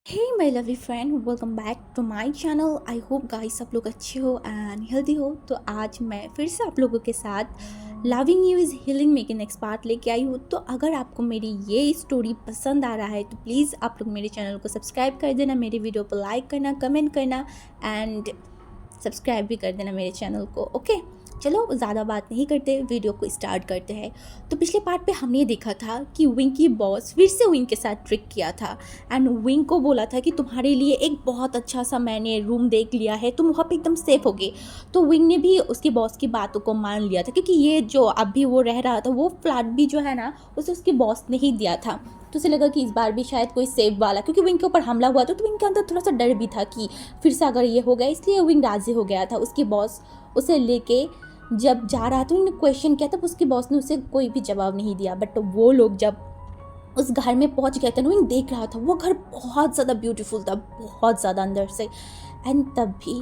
Hey my lovely friend, welcome back to my channel. I hope guys सब लोग अच्छे हो एंड हेल्दी हो। तो आज मैं फिर से आप लोगों के साथ लविंग यू इज़ हीलिंग मी के नेक्स्ट पार्ट लेके आई हूँ। तो अगर आपको मेरी ये स्टोरी पसंद आ रहा है तो प्लीज़ आप लोग मेरे चैनल को सब्सक्राइब कर देना, मेरे वीडियो को लाइक करना, कमेंट करना एंड सब्सक्राइब भी कर देना मेरे चैनल को। ओके, चलो ज़्यादा बात नहीं करते, वीडियो को स्टार्ट करते हैं। तो पिछले पार्ट पे हमने देखा था कि विंग की बॉस फिर से विंग के साथ ट्रिक किया था एंड विंग को बोला था कि तुम्हारे लिए एक बहुत अच्छा सा मैंने रूम देख लिया है, तुम वहाँ पे एकदम सेफ होगे। तो विंग ने भी उसकी बॉस की बातों को मान लिया था, क्योंकि ये जो अभी वो रह रहा था वो फ्लैट भी जो है ना उसे उसकी बॉस ने ही दिया था। तो उसे लगा कि इस बार भी शायद कोई सेफ वाला, क्योंकि विंग के ऊपर हमला हुआ था तो विंग के अंदर थोड़ा सा डर भी था कि फिर से अगर ये हो गया, इसलिए विंग राजी हो गया था। उसकी बॉस उसे लेके जब जा रहा था, उन्होंने क्वेश्चन किया, तब उसकी बॉस ने उसे कोई भी जवाब नहीं दिया। बट वो लोग जब उस घर में पहुंच गए थे, विंग देख रहा था वो घर बहुत ज़्यादा ब्यूटीफुल था, बहुत ज़्यादा अंदर से। एंड तब भी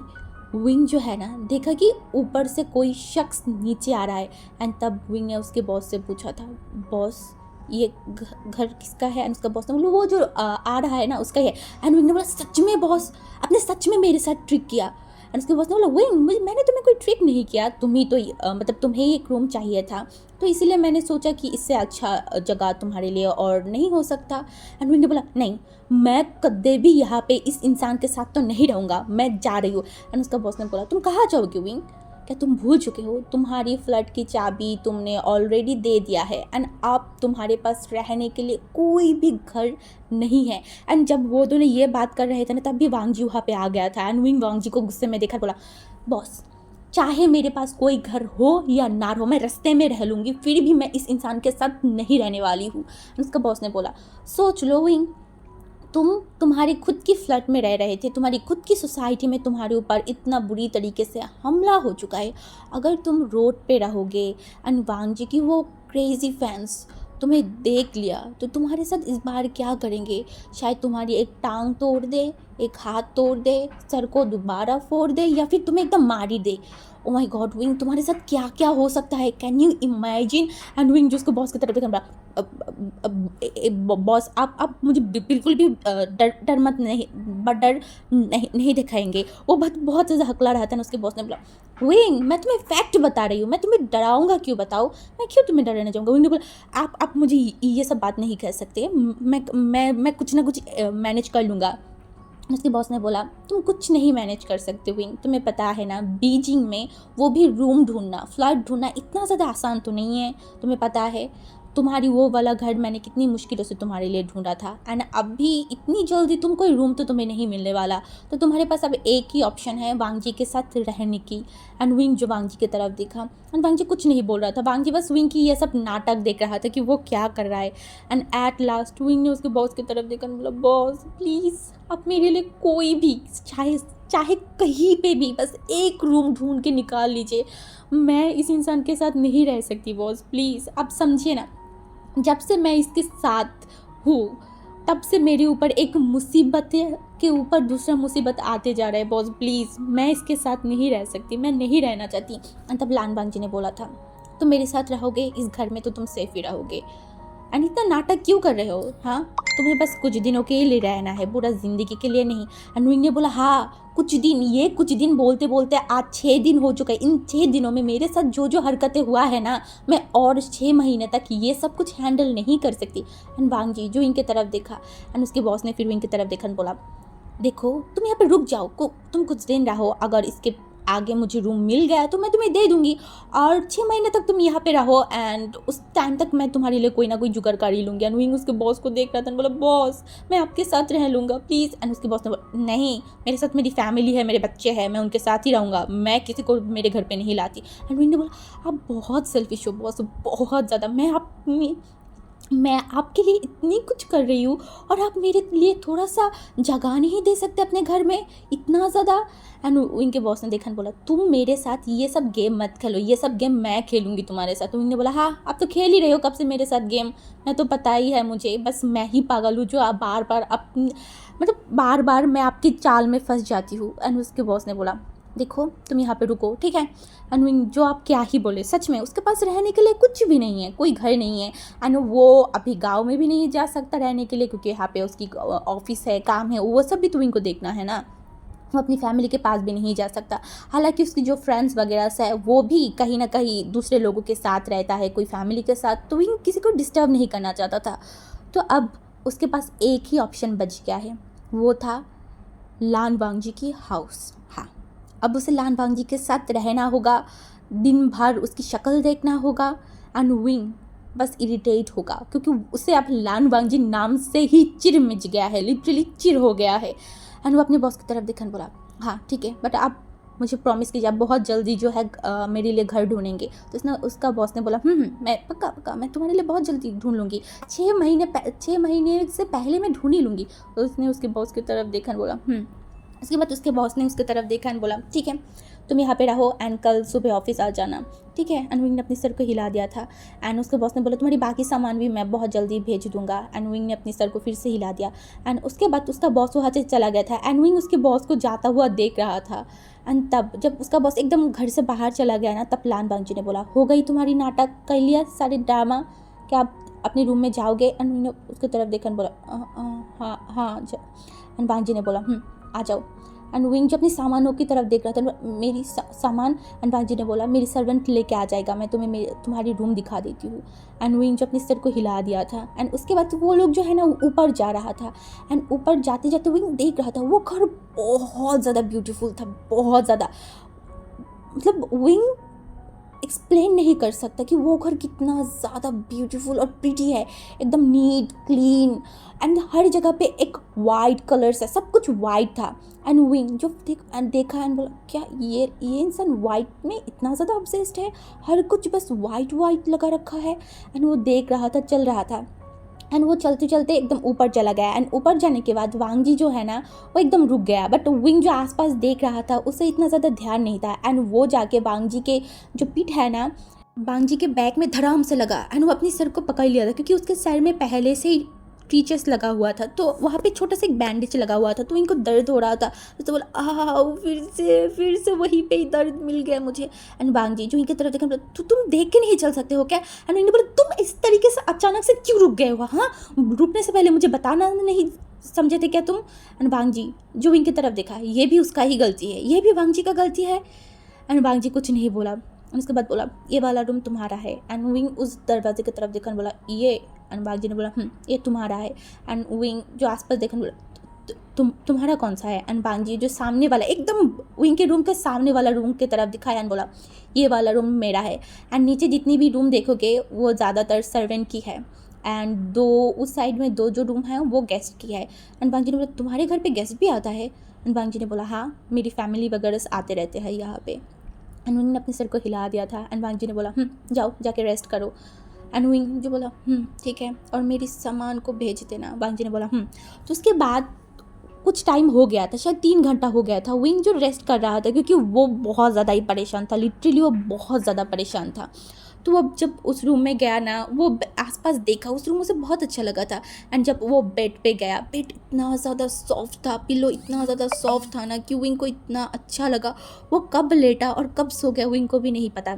विंग जो है ना देखा कि ऊपर से कोई शख्स नीचे आ रहा है। एंड तब विंग ने उसके बॉस से पूछा था, बॉस ये घर किसका है? एंड उसका बॉस ने बोला वो जो आ रहा है ना उसका ही है। एंड विंग ने बोला सच में बॉस, आपने सच में मेरे साथ ट्रिक किया? एंड उसके बॉस ने बोला विंग मैंने तुम्हें कोई ट्रिक नहीं किया, तुम ही तो मतलब तुम्हें ही एक रूम चाहिए था, तो इसीलिए मैंने सोचा कि इससे अच्छा जगह तुम्हारे लिए और नहीं हो सकता। एंड विंग ने बोला नहीं, मैं कदे भी यहाँ पे इस इंसान के साथ तो नहीं रहूँगा, मैं जा रही हूँ। एंड उसका बॉस ने बोला तुम कहाँ जाओगे विंग? क्या तुम भूल चुके हो? तुम्हारी फ्लैट की चाबी तुमने ऑलरेडी दे दिया है एंड अब तुम्हारे पास रहने के लिए कोई भी घर नहीं है। एंड जब वो दोनों ये बात कर रहे थे ना, तब भी वांग जी वहाँ पे आ गया था। एंड विंग वांग जी को गुस्से में देखा, बोला बॉस चाहे मेरे पास कोई घर हो या ना हो, मैं रास्ते में रह लूँगी, फिर भी मैं इस इंसान के साथ नहीं रहने वाली हूँ। उसका बॉस ने बोला सोच लो विंग, तुम्हारी खुद की फ्लैट में रह रहे थे, तुम्हारी खुद की सोसाइटी में तुम्हारे ऊपर इतना बुरी तरीके से हमला हो चुका है। अगर तुम रोड पे रहोगे एंड वांग जी की वो क्रेजी फैंस तुम्हें देख लिया तो तुम्हारे साथ इस बार क्या करेंगे? शायद तुम्हारी एक टांग तोड़ दे, एक हाथ तोड़ दे, सर को दोबारा फोड़ दे, या फिर तुम्हें एकदम मार ही दे। ओ माय गॉड विंग, तुम्हारे साथ क्या क्या हो सकता है, can you imagine? And wing जो उसको बॉस की तरफ देखा, बॉस आप मुझे बिल्कुल भी डर मत नहीं, डर नहीं दिखाएंगे। वो बहुत ज़्यादा हकला रहा था ना। उसके बॉस ने बोला विंग मैं तुम्हें फैक्ट बता रही हूँ, मैं तुम्हें डराऊंगा क्यों? बताओ मैं क्यों तुम्हें डराना चाहूँगा? विंग ने बोला आप मुझे ये सब बात नहीं कह सकते, मैं कुछ ना कुछ मैनेज कर लूँगा। उसके बॉस ने बोला तुम कुछ नहीं मैनेज कर सकते विंग, तुम्हें पता है ना बीजिंग में वो भी रूम ढूंढना, फ्लैट ढूंढना इतना ज़्यादा आसान तो नहीं है, तुम्हें पता है। तुम्हारी वो वाला घर मैंने कितनी मुश्किलों से तुम्हारे लिए ढूंढा था एंड अभी इतनी जल्दी तुम कोई रूम तो तुम्हें नहीं मिलने वाला। तो तुम्हारे पास अब एक ही ऑप्शन है वांग जी के साथ रहने की। एंड विंग जो वांग जी की तरफ देखा, एंड वांग जी कुछ नहीं बोल रहा था, वांग जी बस विंग की ये सब नाटक देख रहा था कि वो क्या कर रहा है। एंड एट लास्ट विंग ने उसके बॉस की तरफ देखा, बोला बॉस प्लीज़ आप मेरे लिए कोई भी, चाहे चाहे कहीं पे भी, बस एक रूम ढूंढ के निकाल लीजिए, मैं इस इंसान के साथ नहीं रह सकती बॉस, प्लीज़ आप समझिए ना। जब से मैं इसके साथ हूँ तब से मेरे ऊपर एक मुसीबत के ऊपर दूसरा मुसीबत आते जा रहा है बॉस, प्लीज़ मैं इसके साथ नहीं रह सकती, मैं नहीं रहना चाहती। तब लान बांग जी ने बोला था तुम मेरे साथ रहोगे इस घर में तो तुम सेफ ही रहोगे, एंड इतना नाटक क्यों कर रहे हो? हाँ तुम्हें बस कुछ दिनों के लिए रहना है, पूरा ज़िंदगी के लिए नहीं। अनुइंग ने बोला हाँ कुछ दिन, ये कुछ दिन बोलते बोलते आज 6 दिन हो चुका है। इन 6 दिनों में मेरे साथ जो जो हरकतें हुआ है ना, मैं और 6 महीने तक ये सब कुछ हैंडल नहीं कर सकती। एंड वांग जी जो इनकी तरफ देखा, एंड उसके बॉस ने फिर इनकी तरफ देखा बोला देखो तुम यहाँ पे रुक जाओ, तुम कुछ दिन रहो, अगर इसके आगे मुझे रूम मिल गया तो मैं तुम्हें दे दूंगी, और 6 महीने तक तुम यहाँ पे रहो एंड उस टाइम तक मैं तुम्हारे लिए कोई ना कोई जुगाड़ कर ही लूँगी। एंड विंग उसके बॉस को देख रहा था, बोला बॉस मैं आपके साथ रह लूँगा प्लीज़। एंड उसके बॉस ने बोला नहीं, मेरे साथ मेरी फैमिली है, मेरे बच्चे हैं, मैं उनके साथ ही रहूँगा, मैं किसी को मेरे घर पर नहीं लाती। एंड विंग ने बोला आप बहुत सेल्फिश हो बॉस, बहुत ज़्यादा, मैं आपके लिए इतनी कुछ कर रही हूँ और आप मेरे लिए थोड़ा सा जगह नहीं दे सकते अपने घर में, इतना ज़्यादा। एंड इनके बॉस ने देखा, बोला तुम मेरे साथ ये सब गेम मत खेलो, ये सब गेम मैं खेलूँगी तुम्हारे साथ। तो इन्होंने बोला हाँ आप तो खेल ही रहे हो कब से मेरे साथ गेम, मैं तो पता ही है मुझे, बस मैं ही पागल हूँ जो आप बार बार अपनी, मतलब बार बार मैं आपकी चाल में फंस जाती हूँ। एंड उसके बॉस ने बोला देखो तुम यहाँ पे रुको, ठीक है। एंड विंग जो आप क्या ही बोले, सच में उसके पास रहने के लिए कुछ भी नहीं है, कोई घर नहीं है। एंड वो अभी गांव में भी नहीं जा सकता रहने के लिए, क्योंकि यहाँ पे उसकी ऑफिस है, काम है, वो सब भी तो विंग को देखना है ना। वो अपनी फैमिली के पास भी नहीं जा सकता। हालांकि उसकी जो फ्रेंड्स वगैरह से है वो भी कहीं ना कहीं दूसरे लोगों के साथ रहता है, कोई फैमिली के साथ, तो विंग किसी को डिस्टर्ब नहीं करना चाहता था। तो अब उसके पास एक ही ऑप्शन बच गया है, वो था लान वांगजी की हाउस। हाँ, अब उसे लान वांगजी के साथ रहना होगा, दिन भर उसकी शक्ल देखना होगा। एंड विंग बस इरिटेट होगा, क्योंकि उसे अब लान वांगजी नाम से ही चिर मिच गया है, लिटरली चिर हो गया है। एंड वो अपने बॉस की तरफ देखकर बोला, हाँ ठीक है, बट आप मुझे प्रॉमिस कीजिए आप बहुत जल्दी जो है मेरे लिए घर ढूंढेंगे। तो उसका बॉस ने बोला, मैं पक्का मैं तुम्हारे लिए बहुत जल्दी ढूंढ लूँगी, 6 महीने से पहले मैं ढूंढ ही लूँगी। तो उसने उसके बॉस की तरफ देखा बोला उसके बाद उसके बॉस ने उसकी तरफ देखा एंड बोला, ठीक है तुम यहाँ पे रहो एंड कल सुबह ऑफिस आ जाना, ठीक है। एंड विंग ने अपने सर को हिला दिया था। एंड उसके बॉस ने बोला, तुम्हारी बाकी सामान भी मैं बहुत जल्दी भेज दूंगा। एंड विंग ने अपने सर को फिर से हिला दिया। एंड उसके बाद उसका बॉस वहाँ से चला गया था। एंड विंग उसके बॉस को जाता हुआ देख रहा था। एंड तब जब उसका बॉस एकदम घर से बाहर चला गया ना, तब लान वांगजी ने बोला, हो गई तुम्हारी नाटक, कर लिया सारे ड्रामा, क्या आप अपने रूम में जाओगे? एंड विंग ने उसकी तरफ देखकर बोला, हाँ। एंड वांगजी ने बोला, आ जाओ। एंड विंग जो अपने सामानों की तरफ देख रहा था, मेरी सामान, एंड वांगजी ने बोला, मेरी सर्वेंट लेके आ जाएगा, मैं तुम्हें तुम्हारी रूम दिखा देती हूँ। एंड विंग जो अपने सर को हिला दिया था। एंड उसके बाद वो लोग जो है ना ऊपर जा रहा था। एंड ऊपर जाते जाते विंग देख रहा था, वो घर बहुत ज़्यादा ब्यूटीफुल था, बहुत ज़्यादा, मतलब विंग एक्सप्लेन नहीं कर सकता कि वो घर कितना ज़्यादा ब्यूटीफुल और प्रिटी है, एकदम नीट क्लीन। एंड हर जगह पे एक वाइट कलर्स है, सब कुछ वाइट था। एंड विंग जो देखा एंड बोला, क्या ये इंसान वाइट में इतना ज़्यादा ऑब्सेस्ड है, हर कुछ बस वाइट लगा रखा है। एंड वो देख रहा था, चल रहा था। एंड वो चलते चलते एकदम ऊपर चला गया। एंड ऊपर जाने के बाद वांगजी जो है ना वो एकदम रुक गया, बट विंग जो आसपास देख रहा था उसे इतना ज़्यादा ध्यान नहीं था। एंड वो जाके वांगजी के जो पीठ है ना, वांगजी के बैक में धड़ाम से लगा। एंड वो अपने सर को पकड़ लिया था, क्योंकि उसके सर में पहले से ही टीचर्स लगा हुआ था, तो वहाँ पे छोटा सा एक बैंडेज लगा हुआ था, तो इनको दर्द हो रहा था। तो बोला, फिर से वहीं पे ही दर्द मिल गया मुझे। एंड वांगजी जो इनकी तरफ देखा, तो तुम देख के नहीं चल सकते हो क्या? एंड इन्होंने बोला, तुम इस तरीके से अचानक से क्यों रुक गए हो? हाँ, रुकने से पहले मुझे बताना नहीं समझे थे क्या तुम? एंड वांगजी जो इनकी तरफ देखा, ये भी उसका ही गलती है, ये भी वांगजी का गलती है। एंड वांगजी कुछ नहीं बोला। उसके बाद बोला, ये वाला रूम तुम्हारा है। एंड विंग उस दरवाजे की तरफ देखकर बोला, ये। एंड वांगजी ने बोला, ये तुम्हारा है। एंड विंग जो आसपास देखकर बोला, तुम्हारा कौन सा है? एंड वांगजी जो सामने वाला, एकदम विंग के रूम के सामने वाला रूम की तरफ दिखाया एंड बोला, ये वाला रूम मेरा है। एंड नीचे जितनी भी रूम देखोगे वो ज़्यादातर सर्वेंट की है। एंड दो उस साइड में दो जो रूम है वो गेस्ट की है। एंड वांगजी ने बोला, तुम्हारे घर पे गेस्ट भी आता है? एंड वांगजी ने बोला, हाँ, मेरी फैमिली वगैरह आते रहते हैं यहाँ पे। एंड विंग ने अपने सर को हिला दिया था। एंड वांगजी ने बोला, जाओ जाके रेस्ट करो। एंड विंग जो बोला, ठीक है, और मेरी सामान को भेज देना। वांगजी ने बोला, तो उसके बाद कुछ टाइम हो गया था, शायद 3 घंटा हो गया था, विंग जो रेस्ट कर रहा था, क्योंकि वो बहुत ज़्यादा ही परेशान था, लिटरली वो बहुत ज़्यादा परेशान था। तो वो जब उस रूम में गया ना, वो आसपास देखा, उस रूम उसे बहुत अच्छा लगा था। एंड जब वो बेड पे गया, बेड इतना ज़्यादा सॉफ्ट था, पिलो इतना ज़्यादा सॉफ्ट था ना कि विंग को इतना अच्छा लगा। वो कब लेटा और कब सो गया विंग को भी नहीं पता।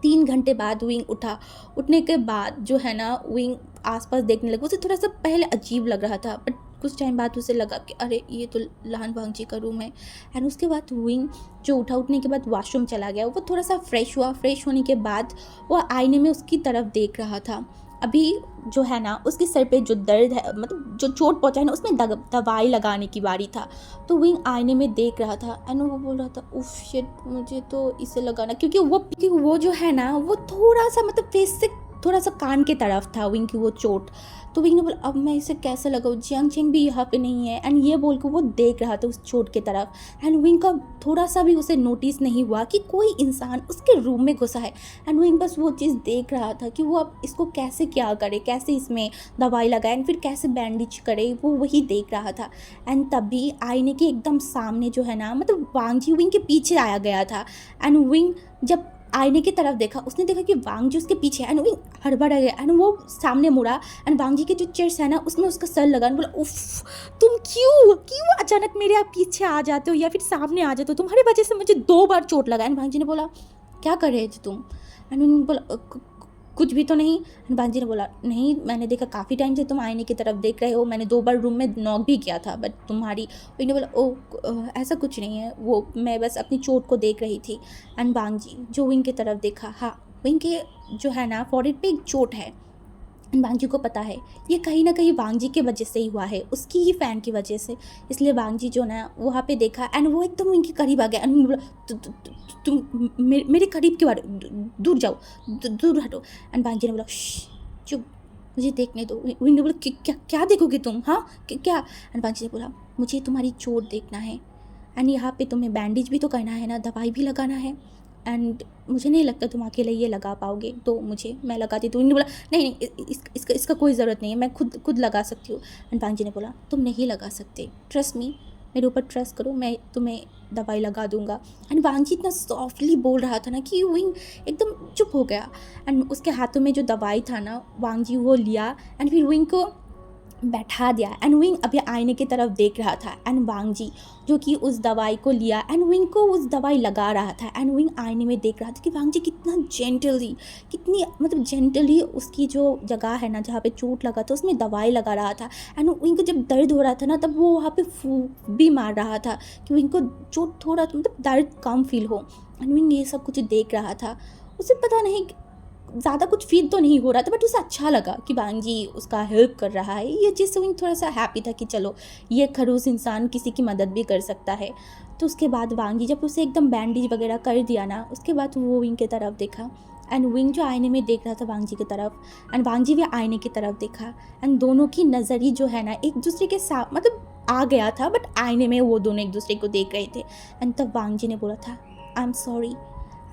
3 घंटे बाद विंग उठा। उठने के बाद जो है ना विंग आसपास देखने लगा। उसे थोड़ा सा पहले अजीब लग रहा था, बट कुछ टाइम बाद उसे लगा कि अरे ये तो लान वांगजी का रूम है। एंड उसके बाद विंग जो उठा, उठने के बाद वॉशरूम चला गया। वो थोड़ा सा फ्रेश हुआ। फ्रेश होने के बाद वो आईने में उसकी तरफ देख रहा था। अभी जो है ना उसके सर पे जो दर्द है, मतलब जो चोट पहुंचा है ना, उसमें दवाई लगाने की बारी था। तो विंग आईने में देख रहा था। एंड वो बोल रहा था, उफ शिट, मुझे तो इसे लगाना, क्योंकि वो जो है ना वो थोड़ा सा, मतलब फेस से थोड़ा सा कान के तरफ था विंग की वो चोट। तो विंग ने बोला, अब मैं इसे कैसे लगाऊँ, जियांग चेंग भी यहाँ पे नहीं है। एंड ये बोल के वो देख रहा था उस चोट के तरफ। एंड विंग का थोड़ा सा भी उसे नोटिस नहीं हुआ कि कोई इंसान उसके रूम में घुसा है। एंड विंग बस वो चीज़ देख रहा था कि वो अब इसको कैसे क्या करे, कैसे इसमें दवाई लगाए, एंड फिर कैसे बैंडेज करे, वो वही देख रहा था। एंड तभी आईने के एकदम सामने जो है ना, मतलब वांगजी विंग के पीछे आया गया था। एंड विंग जब आईने की तरफ देखा, उसने देखा कि वांगजी उसके पीछे है। एंड विंग हड़बड़ा गया। एंड वो सामने मुड़ा। एंड वांगजी के जो चेयर्स है ना उसमें उसका सर लगा। बोला, उफ, तुम क्यों अचानक मेरे आप पीछे आ जाते हो या फिर सामने आ जाते हो, तुम्हारी वजह से मुझे 2 बार चोट लगा। एंड भांजी ने बोला क्या कर रहे थे तुम? एंड उन्होंने बोला कुछ भी तो नहीं। एंड भांजी ने बोला नहीं, मैंने देखा काफ़ी टाइम से तुम आईने की तरफ देख रहे हो, मैंने 2 बार रूम में नॉक भी किया था बट तुम्हारी। उन्होंने बोला ओ ऐसा कुछ नहीं है, वो मैं बस अपनी चोट को देख रही थी। एंड भांजी जो विंग की तरफ देखा, हाँ विंग के जो है ना फॉरहेड पे एक चोट है। वांगजी को पता है ये कहीं ना कहीं वांगजी के वजह से ही हुआ है, उसकी ही फ़ैन की वजह से। इसलिए वांगजी जो ना वहाँ पे देखा एंड वो एकदम इनके करीब आ गया एंड बोला तुम मेरे करीब क्यों आ रहे हो? दूर जाओ, दूर हटो। एंड वांगजी ने बोला चुप, मुझे देखने दो। उन्होंने बोला क्या क्या देखोगे तुम? हाँ क्या? एंड वांगजी ने बोला मुझे तुम्हारी चोट देखना है एंड यहाँ पे तुम्हें बैंडेज भी तो करना है ना, दवाई भी लगाना है एंड मुझे नहीं लगता तुम अकेले ये लगा पाओगे, तो मैं लगाती। तो उन्होंने बोला नहीं नहीं इसका कोई ज़रूरत नहीं है, मैं खुद लगा सकती हूँ। एंड वांगजी ने बोला तुम नहीं लगा सकते, ट्रस्ट मी, मेरे ऊपर ट्रस्ट करो, मैं तुम्हें दवाई लगा दूंगा। एंड वांगजी इतना सॉफ्टली बोल रहा था ना कि विंग एकदम चुप हो गया। एंड उसके हाथों में जो दवाई था ना वांगजी वो लिया एंड फिर विंग को बैठा दिया। एंड विंग अभी आईने की तरफ देख रहा था एंड वांगजी जो कि उस दवाई को लिया एंड विंग को उस दवाई लगा रहा था। एंड विंग आईने में देख रहा था कि वांगजी कितना जेंटली, कितनी मतलब जेंटली उसकी जो जगह है ना जहाँ पे चोट लगा था उसमें दवाई लगा रहा था। एंड विंग को जब दर्द हो रहा था ना तब वो वहाँ पे फूंक भी मार रहा था कि विंग को चोट थोड़ा मतलब दर्द कम फील हो। एंड विंग ये सब कुछ देख रहा था, उसे पता नहीं ज़्यादा कुछ फील तो नहीं हो रहा था बट उसे अच्छा लगा कि वांगजी उसका हेल्प कर रहा है। ये चीज़ से विंग थोड़ा सा हैप्पी था कि चलो ये खड़ूस इंसान किसी की मदद भी कर सकता है। तो उसके बाद वांगजी जब उसे एकदम बैंडेज वगैरह कर दिया ना उसके बाद वो विंग की तरफ देखा एंड विंग जो आईने में देख रहा था वांगजी की तरफ एंड वांगजी भी आईने की तरफ देखा एंड दोनों की नज़र जो है ना एक दूसरे के साथ मतलब आ गया था बट आईने में वो दोनों एक दूसरे को देख रहे थे। एंड तब वांगजी ने बोला था I am sorry.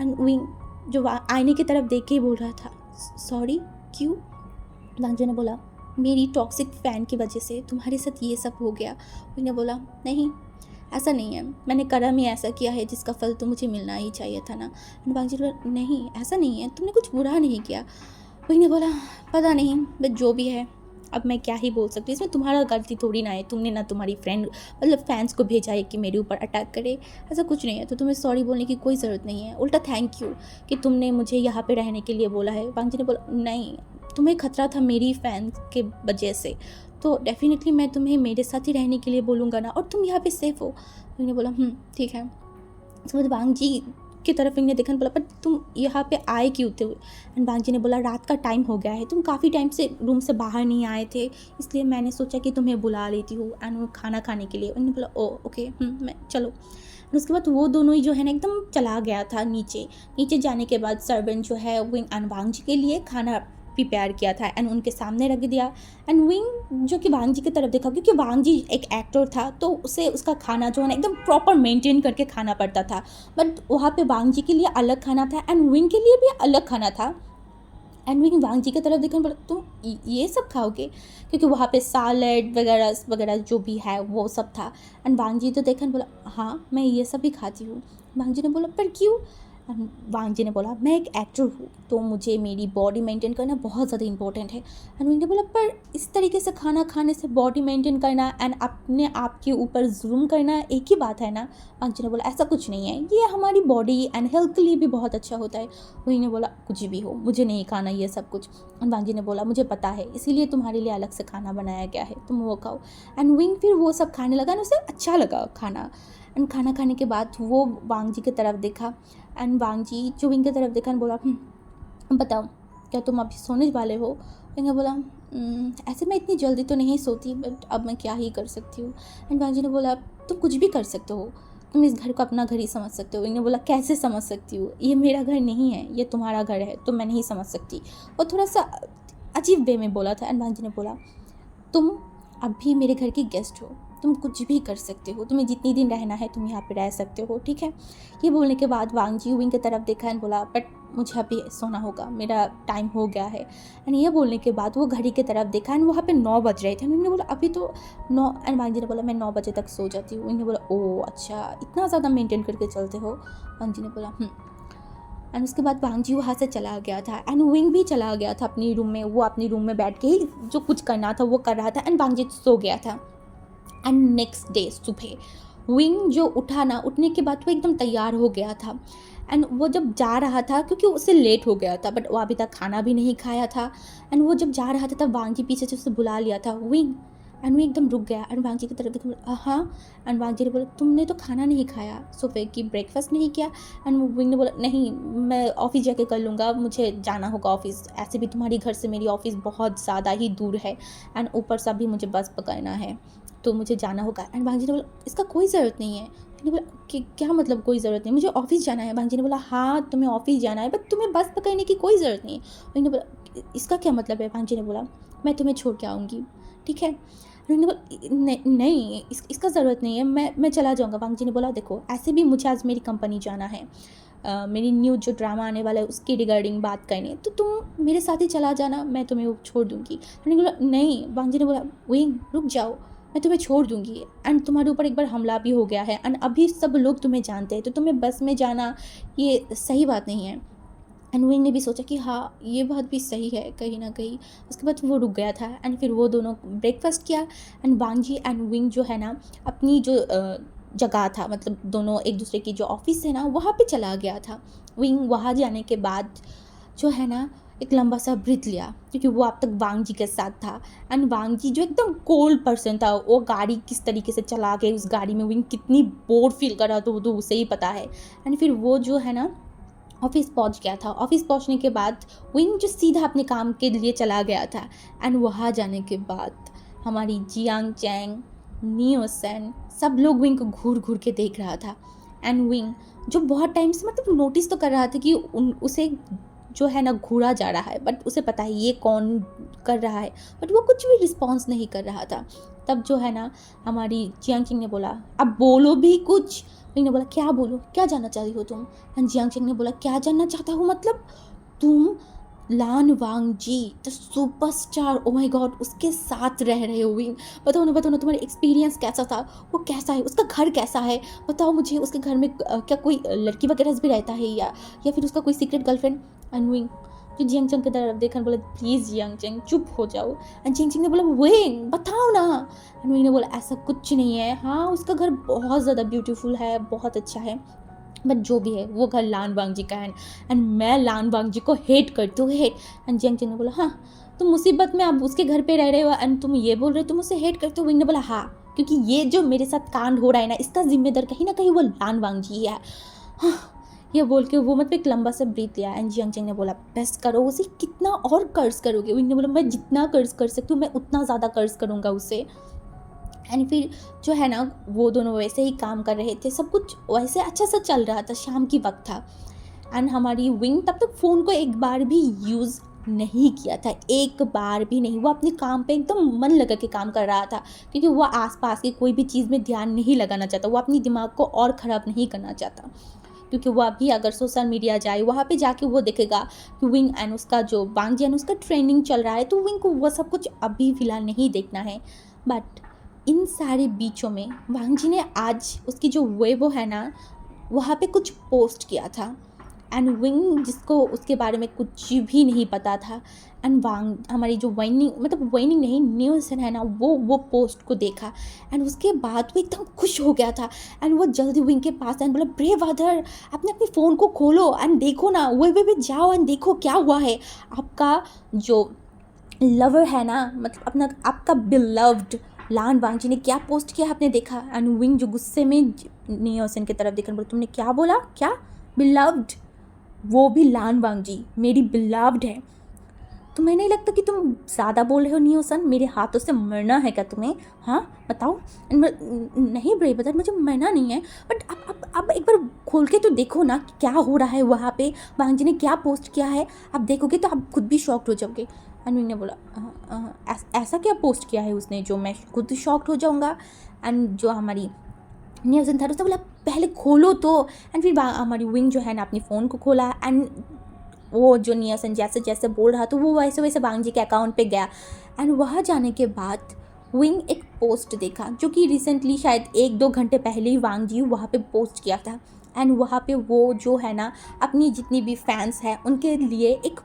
And wing जो आईने की तरफ देख के ही बोल रहा था सॉरी क्यों? वांगजी ने बोला मेरी टॉक्सिक फ़ैन की वजह से तुम्हारे साथ ये सब हो गया। उन्होंने बोला नहीं ऐसा नहीं है, मैंने कर्म ही ऐसा किया है जिसका फल तो मुझे मिलना ही चाहिए था ना। वांगजी ने बोला नहीं ऐसा नहीं है, तुमने कुछ बुरा नहीं किया। उन्होंने बोला पता नहीं बट जो भी है अब मैं क्या ही बोल सकती हूँ, इसमें तुम्हारा गलती थोड़ी ना है, तुमने ना तुम्हारी फ्रेंड मतलब फैंस को भेजा है कि मेरे ऊपर अटैक करे, ऐसा कुछ नहीं है। तो तुम्हें सॉरी बोलने की कोई ज़रूरत नहीं है, उल्टा थैंक यू कि तुमने मुझे यहाँ पे रहने के लिए बोला है। वांगजी ने बोला नहीं तुम्हें खतरा था मेरी फैंस के वजह से, तो डेफिनेटली मैं तुम्हें मेरे साथ ही रहने के लिए बोलूँगा ना, और तुम यहाँ पे सेफ़ हो। उन्होंने बोला ठीक है। उसके बाद वांगजी की तरफ इन्हें देखने बोला पर तुम यहाँ पे आए क्यों थे? एंड वांगजी ने बोला रात का टाइम हो गया है, तुम काफ़ी टाइम से रूम से बाहर नहीं आए थे इसलिए मैंने सोचा कि तुम्हें बुला लेती हूँ एंड वो खाना खाने के लिए। उन्होंने बोला ओ ओके मैं चलो। उसके बाद वो दोनों ही जो है ना एकदम चला गया था नीचे जाने के बाद सर्वेंट जो है विंग एंड वांगजी के लिए खाना प्रिपेयर किया था एंड उनके सामने रख दिया। एंड विंग जो कि वांगजी की तरफ देखा क्योंकि वांगजी एक एक्टर था तो उसे उसका खाना जो है ना एकदम प्रॉपर मेंटेन करके खाना पड़ता था, बट वहाँ पे वांगजी के लिए अलग खाना था एंड विंग के लिए भी अलग खाना था। एंड विंग वांगजी की तरफ देखने बोला तुम ये सब खाओगे, क्योंकि वहाँ पे सैलेड वगैरह वगैरह जो भी है वो सब था। एंड वांगजी तो देखने बोला हाँ मैं ये सब भी खाती हूँ। वांगजी ने बोला पर क्यों? वांगजी ने बोला मैं एक एक्टर हूँ तो मुझे मेरी बॉडी मेंटेन करना बहुत ज़्यादा इंपॉर्टेंट है। एंड विंग ने बोला पर इस तरीके से खाना खाने से बॉडी मेंटेन करना एंड अपने आप के ऊपर जुल्म करना एक ही बात है ना। वांगजी ने बोला ऐसा कुछ नहीं है, ये हमारी बॉडी एंड हेल्थ के लिए भी बहुत अच्छा होता है। विंग ने बोला कुछ भी हो मुझे नहीं खाना ये सब कुछ। एंड वांगजी ने बोला मुझे पता है इसीलिए तुम्हारे लिए अलग से खाना बनाया गया है, तुम वो खाओ। एंड विंग फिर वो सब खाने लगा एंड उसे अच्छा लगा खाना। एंड खाना खाने के बाद वो वांगजी की तरफ देखा एंड वांगजी जो विंग की तरफ देखा एंड बोला बताओ क्या तुम अभी सोने वाले हो? विंग ने बोला ऐसे मैं इतनी जल्दी तो नहीं सोती बट अब मैं क्या ही कर सकती हूँ। एंड वांगजी ने बोला तुम कुछ भी कर सकते हो, तुम इस घर को अपना घर ही समझ सकते हो। विंग ने बोला कैसे समझ सकती हो, ये मेरा घर नहीं है ये तुम्हारा घर है तो मैं नहीं समझ सकती। और थोड़ा सा अजीब वे में बोला था। एंड वांगजी ने बोला तुम अभी मेरे घर की गेस्ट हो, तुम कुछ भी कर सकते हो, तुम्हें जितनी दिन रहना है तुम यहाँ पे रह सकते हो, ठीक है। ये बोलने के बाद वांगजी विंग की तरफ देखा एंड बोला बट मुझे अभी सोना होगा, मेरा टाइम हो गया है। एंड ये बोलने के बाद वो घड़ी की तरफ देखा एंड वहाँ पे 9 बज रहे थे। उन्होंने बोला अभी तो 9। एंड वांगजी ने बोला मैं 9 बजे तक सो जाती हूँ। उन्होंने बोला ओ अच्छा इतना ज़्यादा मेंटेन करके चलते हो। वांगजी ने बोला एंड उसके बाद वांगजी वहाँ से चला गया था एंड विंग भी चला गया था अपनी रूम में। वो अपनी रूम में बैठ के ही जो कुछ करना था वो कर रहा था एंड वांगजी सो गया था। एंड नेक्स्ट डे सुबह विंग जो उठा ना, उठने के बाद वो एकदम तैयार हो गया था। एंड वो जब जा रहा था, क्योंकि उससे लेट हो गया था, बट वो अभी तक खाना भी नहीं खाया था। एंड वो जब जा रहा था तब वांगजी पीछे से उसे बुला लिया था, विंग। एंड वो एकदम रुक गया एंड वांगजी की तरफ देखा, हाँ। एंड वांगजी ने बोला, तुमने तो खाना नहीं खाया, सुबह की ब्रेकफास्ट नहीं किया। एंड विंग ने बोला, नहीं, मैं ऑफिस जाके कर लूँगा, मुझे जाना होगा ऑफिस, ऐसे भी तुम्हारी घर से मेरी ऑफिस बहुत ज़्यादा ही दूर है एंड ऊपर से अभी मुझे बस पकड़ना है, तो मुझे जाना होगा। एंड वांगजी ने बोला, इसका कोई ज़रूरत नहीं है। मैंने बोला कि क्या मतलब कोई ज़रूरत नहीं, मुझे ऑफिस जाना है। वांगजी ने बोला, हाँ तुम्हें ऑफिस जाना है, बट तुम्हें बस पकड़ने की कोई ज़रूरत नहीं है। मैंने बोला, इसका क्या मतलब है? वांगजी ने बोला, मैं तुम्हें छोड़ के आऊँगी, ठीक है। मैंने बोला, नहीं, इसका ज़रूरत नहीं है, मैं चला जाऊँगा। वांगजी ने बोला, देखो ऐसे भी मुझे आज मेरी कंपनी जाना है, मेरी न्यू जो ड्रामा आने वाला है उसके रिगार्डिंग बात करने, तो तुम मेरे साथ ही चला जाना, मैं तुम्हें वो छोड़ दूँगी। मैंने बोला, नहीं। वांगजी ने बोला, विंग रुक जाओ, मैं तुम्हें छोड़ दूँगी, एंड तुम्हारे ऊपर एक बार हमला भी हो गया है एंड अभी सब लोग तुम्हें जानते हैं, तो तुम्हें बस में जाना ये सही बात नहीं है। एंड विंग ने भी सोचा कि हाँ ये बात भी सही है कहीं ना कहीं। उसके बाद वो रुक गया था एंड फिर वो दोनों ब्रेकफास्ट किया एंड वांगजी एंड विंग जो है ना अपनी जो जगह था, मतलब दोनों एक दूसरे की जो ऑफिस है ना वहाँ पे चला गया था। विंग वहाँ जाने के बाद जो है ना एक लंबा सा ब्रीथ लिया, क्योंकि वो अब तक वांगजी के साथ था। एंड वांगजी जो एकदम कोल्ड पर्सन था, वो गाड़ी किस तरीके से चला के उस गाड़ी में विंग कितनी बोर फील कर रहा था वो तो उसे ही पता है। एंड फिर वो जो है ना ऑफिस पहुंच गया था। ऑफिस पहुंचने के बाद विंग जो सीधा अपने काम के लिए चला गया था। एंड वहाँ जाने के बाद हमारी जियांग चैंग, नियो सेन, सब लोग विंग को घूर घूर के देख रहा था। एंड विंग जो बहुत टाइम से मतलब नोटिस तो कर रहा था कि उसे जो है ना घूरा जा रहा है, बट उसे पता है ये कौन कर रहा है, बट वो कुछ भी रिस्पॉन्स नहीं कर रहा था। तब जो है ना हमारी जियांग चिंग ने बोला, अब बोलो भी कुछ। विंग ने बोला, क्या बोलो, क्या जानना चाहती हो तुम? एंड जियांग चिंग ने बोला, क्या जानना चाहता हूँ मतलब तुम लान वांगजी the superstar, oh my God, उसके साथ रह रहे हो। विंग बताओ ना तुम्हारा एक्सपीरियंस कैसा था, वो कैसा है, उसका घर कैसा है, बताओ मुझे। उसके घर में क्या कोई लड़की वगैरह भी रहता है या फिर उसका कोई सीक्रेट गर्लफ्रेंड? एंड विंग जो जियांग चंग की तरफ देखा बोला, प्लीज़ जियांग चंग चुप हो जाओ। एंड जियांग चंग ने बोला, विंग बताओ ना। एंड विंग ने बोला, ऐसा कुछ नहीं है, हाँ उसका घर बहुत ज़्यादा ब्यूटीफुल है, बहुत अच्छा है, बट जो भी है वो घर लान वांगजी का है एंड मैं लान वांगजी को हेट करती हूँ, हेट। एंड जियांग चंग ने बोला, हाँ तुम मुसीबत में अब उसके घर पे रह रहे हो एंड तुम ये बोल रहे हो तुम उसे हेट करते हो? विंग ने बोला, हाँ क्योंकि ये जो मेरे साथ कांड हो रहा है ना इसका जिम्मेदार कहीं ना कहीं वो लान वांगजी है। हाँ, ये बोल के वो मतलब एक लंबा सा ब्रीथ लिया। एंड जियांग चंग ने बोला, बस करो, उसे कितना और कर्ज करोगे? विंग ने बोला, मैं जितना कर्ज कर सकती हूँ मैं उतना ज़्यादा कर्ज करूँगा उसे। एंड फिर जो है ना वो दोनों वैसे ही काम कर रहे थे, सब कुछ वैसे अच्छा सा चल रहा था, शाम की वक्त था। एंड हमारी विंग तब तक फ़ोन को एक बार भी यूज़ नहीं किया था, एक बार भी नहीं। वो अपने काम पे एकदम मन लगा के काम कर रहा था, क्योंकि वो आसपास की कोई भी चीज़ में ध्यान नहीं लगाना चाहता, वो अपनी दिमाग को और ख़राब नहीं करना चाहता। क्योंकि वो अभी अगर सोशल मीडिया जाए वहाँ पे जाके वो देखेगा कि विंग एंड उसका जो वांगजी एंड उसका ट्रेंडिंग चल रहा है, तो विंग को वो सब कुछ अभी फ़िलहाल नहीं देखना है। बट इन सारे बीचों में वांगजी ने आज उसकी जो वेबो है ना वहाँ पे कुछ पोस्ट किया था। एंड विंग जिसको उसके बारे में कुछ भी नहीं पता था, एंड वांग हमारी जो वाइनिंग मतलब वाइनिंग नहीं न्यूसन है ना वो पोस्ट को देखा। एंड उसके बाद वो एकदम खुश हो गया था एंड वो जल्दी विंग के पास एंड बोला, ब्रेव अदर, आपने अपनी फ़ोन को खोलो एंड देखो ना, वे जाओ एंड देखो क्या हुआ है। आपका जो लवर है ना, मतलब अपना आपका बिलव्ड लान वांगजी ने क्या पोस्ट किया आपने देखा? एंड विंग जो गुस्से में नियोसन की तरफ देखकर बोला, तुमने क्या बोला? क्या बिलव्ड? वो भी लान वांगजी मेरी बिलव्ड है। तुम्हें नहीं लगता कि तुम ज़्यादा बोल रहे हो नियोसन? मेरे हाथों से मरना है क्या तुम्हें? हाँ बताओ। नहीं ब्रेव ब्रदर, मुझे मरना नहीं है, बट अब एक बार खोल के तो देखो ना क्या हो रहा है वहाँ पे, वांगजी ने क्या पोस्ट किया है। आप देखोगे तो आप खुद भी शॉक्ड हो जाओगे। अनविंग ने बोला, ऐसा क्या पोस्ट किया है उसने जो मैं खुद शॉक्ड हो जाऊँगा? एंड जो हमारी नियोसन था उसने बोला, पहले खोलो तो। एंड फिर हमारी विंग जो है ना अपनी फ़ोन को खोला एंड वो जो नियोसन जैसे जैसे बोल रहा तो वो वैसे वैसे वांगजी के अकाउंट पे गया। एंड वहाँ जाने के बाद विंग एक पोस्ट देखा जो कि रिसेंटली शायद 1-2 घंटे पहले ही वांगजी वहाँ पे पोस्ट किया था। एंड वहाँ पे वो जो है ना अपनी जितनी भी फैंस हैं उनके लिए एक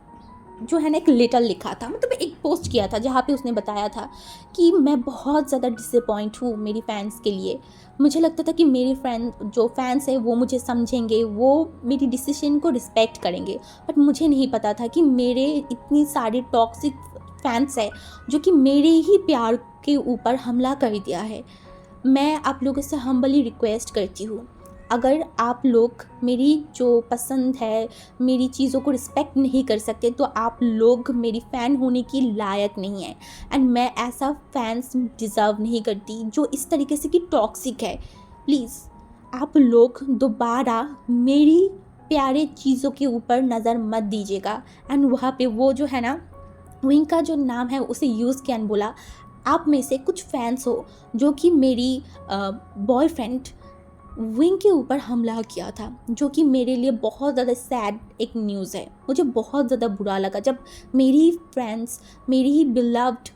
जो है ना एक लेटर लिखा था, मतलब एक पोस्ट किया था जहाँ पे उसने बताया था कि मैं बहुत ज़्यादा डिसअपॉइंट हूँ मेरी फैंस के लिए। मुझे लगता था कि मेरे जो फैंस हैं वो मुझे समझेंगे, वो मेरी डिसीजन को रिस्पेक्ट करेंगे, बट मुझे नहीं पता था कि मेरे इतनी सारे टॉक्सिक फैंस हैं जो कि मेरे ही प्यार के ऊपर हमला कर दिया है। मैं आप लोगों से हम्बली रिक्वेस्ट करती हूँ, अगर आप लोग मेरी जो पसंद है, मेरी चीज़ों को रिस्पेक्ट नहीं कर सकते, तो आप लोग मेरी फ़ैन होने की लायक नहीं है। एंड मैं ऐसा फैंस डिज़र्व नहीं करती जो इस तरीके से कि टॉक्सिक है। प्लीज़ आप लोग दोबारा मेरी प्यारे चीज़ों के ऊपर नज़र मत दीजिएगा। एंड वहाँ पे वो जो है ना, विंग का जो नाम है उसे यूज़ किया एंड बोला, आप में से कुछ फैंस हो जो कि मेरी बॉयफ्रेंड विंग के ऊपर हमला किया था, जो कि मेरे लिए बहुत ज़्यादा सैड एक न्यूज़ है। मुझे बहुत ज़्यादा बुरा लगा जब मेरी फ्रेंड्स, मेरी ही बिलव्ड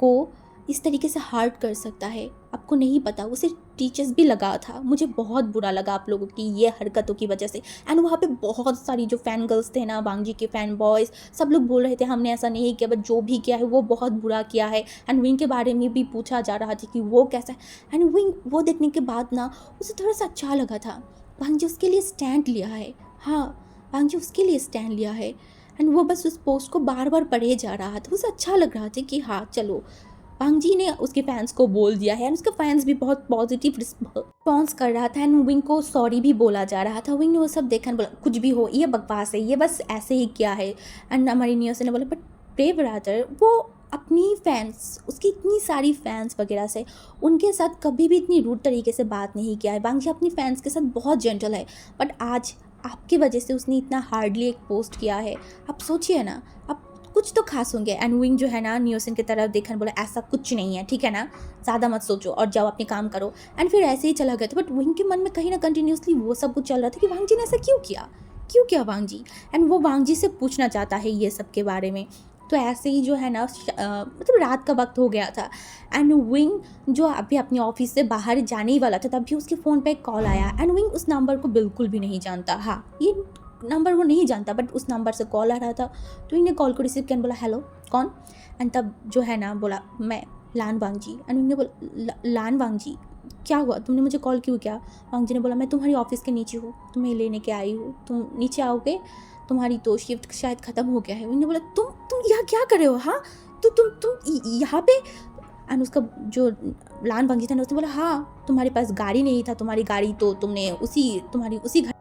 को इस तरीके से हर्ट कर सकता है। आपको नहीं पता, उसे टीचर्स भी लगा था। मुझे बहुत बुरा लगा आप लोगों की ये हरकतों की वजह से। एंड वहाँ पे बहुत सारी जो फ़ैन गर्ल्स थे ना, वांगजी के फ़ैन बॉयज़, सब लोग बोल रहे थे हमने ऐसा नहीं किया, बट जो भी किया है वो बहुत बुरा किया है। एंड विंग के बारे में भी पूछा जा रहा था कि वो कैसा है। एंड विंग वो देखने के बाद ना उसे थोड़ा सा अच्छा लगा था। वांगजी उसके लिए स्टैंड लिया है। हाँ, वांगजी उसके लिए स्टैंड लिया है। एंड वो बस उस पोस्ट को बार बार पढ़े जा रहा था। उसे अच्छा लग रहा था कि हाँ चलो, वांगजी ने उसके फैंस को बोल दिया है। एंड उसके फैंस भी बहुत पॉजिटिव रिस्पॉन्स कर रहा था। एंड विंग को सॉरी भी बोला जा रहा था। विंग ने वो सब देखा बोला कुछ भी हो, ये बकवास है, ये बस ऐसे ही किया है। एंड हमारी न्यूज़ ने बोला बट ब्रेव ब्रदर, वो अपनी फैंस, उसकी इतनी सारी फैंस वगैरह से, उनके साथ कभी भी इतनी रूड तरीके से बात नहीं किया है। वांगजी अपनी फैंस के साथ बहुत जेंटल है, बट आज आपकी वजह से उसने इतना हार्डली एक पोस्ट किया है। आप सोचिए ना, आप कुछ तो खास होंगे। एंड विंग जो है ना न्यूसन की तरफ देखा, बोला ऐसा कुछ नहीं है, ठीक है ना, ज़्यादा मत सोचो और जाओ अपने काम करो। एंड फिर ऐसे ही चला गया था। बट विंग के मन में कहीं ना कंटिन्यूसली वो सब कुछ चल रहा था कि वांगजी ने ऐसा क्यों किया वांगजी। एंड वो वांगजी से पूछना चाहता है ये सब के बारे में। तो ऐसे ही जो है ना मतलब रात का वक्त हो गया था। एंड विंग जो अभी अपने ऑफिस से बाहर जाने ही वाला था, तभी उसके फ़ोन पे एक कॉल आया। एंड विंग उस नंबर को बिल्कुल भी नहीं जानता। हाँ, ये नंबर वो नहीं जानता, बट उस नंबर से कॉल आ रहा था। तो इन्हें कॉल को रिसीव किया, बोला हेलो कौन। एंड तब जो है ना बोला मैं लान वांगजी। एंड उन्होंने बोला लान वांगजी क्या हुआ, तुमने मुझे कॉल क्यों किया। वांगजी ने बोला मैं तुम्हारी ऑफिस के नीचे हूँ, तुम्हें लेने के आई हूँ, तुम नीचे आओगे, तुम्हारी तो शिफ्ट शायद ख़त्म हो गया है। उन्होंने बोला तुम यहाँ क्या कर रहे हो। हाँ, तो तुम यहाँ पे। एंड उसका जो लान वांगजी था ना, उसने बोला हाँ, तुम्हारे पास गाड़ी नहीं था, तुम्हारी गाड़ी तो तुमने तुम्हारी उसी घर